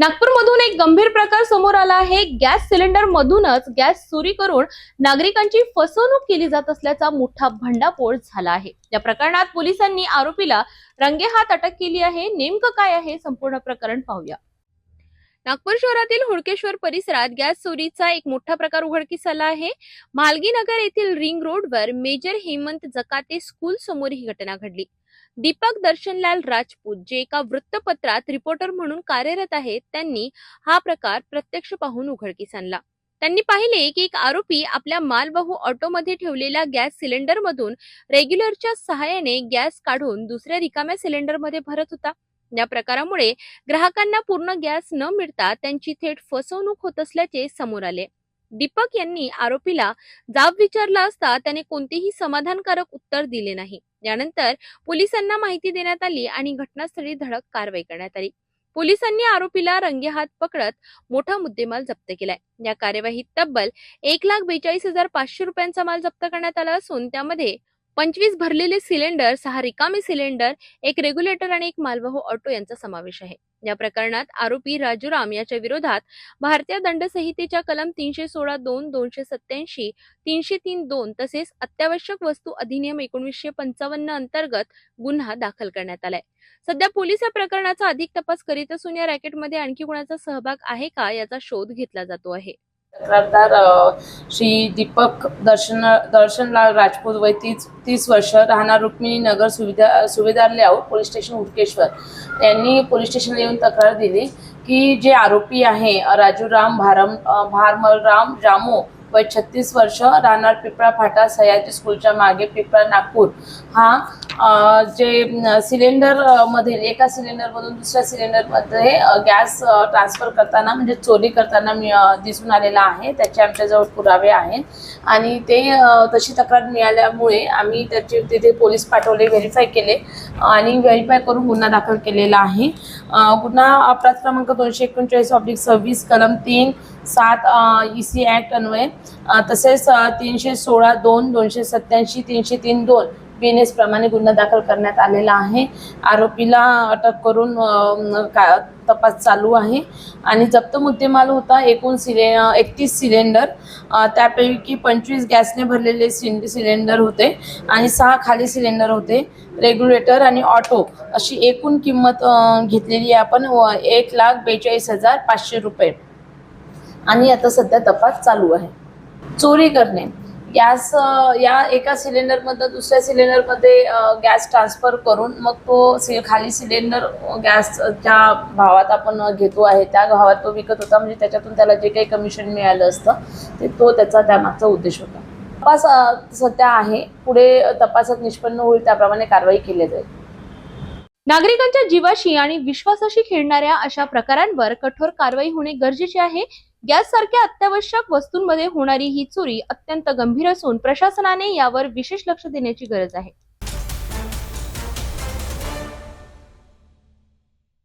नागपूरमधून एक गंभीर प्रकार समोर आला आहे। गॅस सिलेंडर मधूनच गॅस चोरी करून नागरिकांची फसवणूक केली जात असल्याचा मोठा भंडाफोड झाला आहे। या प्रकरणात पोलिसांनी आरोपीला रंगेहात अटक केली आहे। नेमकं काय आहे संपूर्ण प्रकरण पाहूया। नागपूर शहरातील हुडकेश्वर परिसरात गॅस चोरीचा एक मोठा प्रकार उघडकीस आला आहे। मालगी नगर येथील रिंग रोडवर मेजर हेमंत जकाते स्कूल समोर ही घटना घडली। दीपक दर्शनलाल राजपूत, जे एका वृत्तपत्रात रिपोर्टर म्हणून कार्यरत आहेत, त्यांनी हा प्रकार प्रत्यक्ष पाहून उघडकीस आणला। त्यांनी पाहिले की एक आरोपी आपल्या मालवाहू ऑटोमध्ये ठेवलेल्या गॅस सिलेंडरमधून रेग्युलरच्या सहाय्याने गॅस काढून दुसऱ्या रिकाम्या सिलेंडरमध्ये भरत होता। या प्रकारामुळे ग्राहकांना पूर्ण गॅस न मिळता त्यांची थेट फसवणूक होत असल्याचे समोर आले। दीपक यांनी आरोपीला जाब विचारला असता त्याने कोणतेही समाधानकारक उत्तर दिले नाही। यानंतर पोलिसांना माहिती देण्यात आली आणि घटनास्थळी धडक कारवाई करण्यात आली। पोलिसांनी आरोपीला रंगेहात पकडत मोठा मुद्देमाल जप्त केलाय। या कार्यवाहीत तब्बल 1,42,500 रुपयांचा माल जप्त करण्यात आला असून त्यामध्ये 25 भरलेले सिलेंडर, 6 रिकामे सिलेंडर, एक रेग्युलेटर आणि एक मालवाहू ऑटो यांचा समावेश आहे। या प्रकरणात आरोपी राजूराम याच्या विरोधात भारतीय दंड संहितेच्या कलम 316(2), 287, 303(2) तसेच अत्यावश्यक वस्तू अधिनियम 1955 अंतर्गत गुन्हा दाखल करण्यात आलाय। सध्या पोलीस या प्रकरणाचा अधिक तपास करीत असून या रॅकेटमध्ये आणखी कोणाचा सहभाग आहे का याचा शोध घेतला जातो आहे। तक्रारदार श्री दीपक दर्शनलाल राजपूत, वय 30 वर्ष, राहणार रुक्मिणी नगर, सुभेदार लेआउट, पोलीस स्टेशन हुडकेश्वर यांनी पोलीस स्टेशनला येऊन तक्रार दिली की जे आरोपी आहे राजूराम भारमलराम जामो, वय 36 वर्ष, राहणार पिपळा फाटा, सयाजी स्कूलच्या मागे, पिपळा, नागपूर, हा जे सिलेंडर मधील एका सिलेंडरमधून दुसऱ्या सिलेंडरमध्ये गॅस ट्रान्सफर करताना म्हणजे चोरी करताना दिसून आलेला आहे। त्याचे आमच्याजवळ पुरावे आहेत आणि ते तशी तक्रार मिळाल्यामुळे आम्ही त्याचे तिथे पोलीस पाठवले, व्हेरीफाय केले आणि व्हेरीफाय करून गुन्हा दाखल केलेला आहे। गुन्हा अपराध क्रमांक 239/26 कलम 3(7) EC ऍक्ट अन्वये, तसेच 316(2), 287, 303(2) BNS प्रमाणे गुन्हा दाखल करण्यात आलेला आहे। आरोपीला अटक करून तपास चालू आहे आणि जप्त मुद्देमाल होता एकूण 31 सिलेंडर, त्यापैकी 25 गॅसने भरलेले सिलेंडर होते आणि 6 खाली सिलेंडर होते, रेग्युलेटर आणि ऑटो, अशी एकूण किंमत घेतलेली आहे आपण 1,42,500 रुपये आणि आता सध्या तपास चालू आहे। चोरी करणे, गॅस या एका सिलेंडरमधून दुसऱ्या सिलेंडरमध्ये गॅस ट्रान्सफर करून मग तो खाली सिलेंडर गॅस ज्या भावात आपण घेतो आहे त्या भावात तो विकत होता, म्हणजे त्याच्यातून त्याला जे काही कमिशन मिळालं असतं ते त्याचा त्यामागचा उद्देश होता। तपास सध्या आहे, पुढे तपासात निष्पन्न होईल त्याप्रमाणे कारवाई केली जाईल। नागरिकांच्या जीवाशी आणि विश्वासाशी खेळणाऱ्या अशा प्रकारांवर कठोर कारवाई होणे गरजेचे आहे। गॅस सारख्या अत्यावश्यक वस्तूंमध्ये होणारी ही चोरी अत्यंत गंभीर असून प्रशासनाने यावर विशेष लक्ष देण्याची गरज आहे।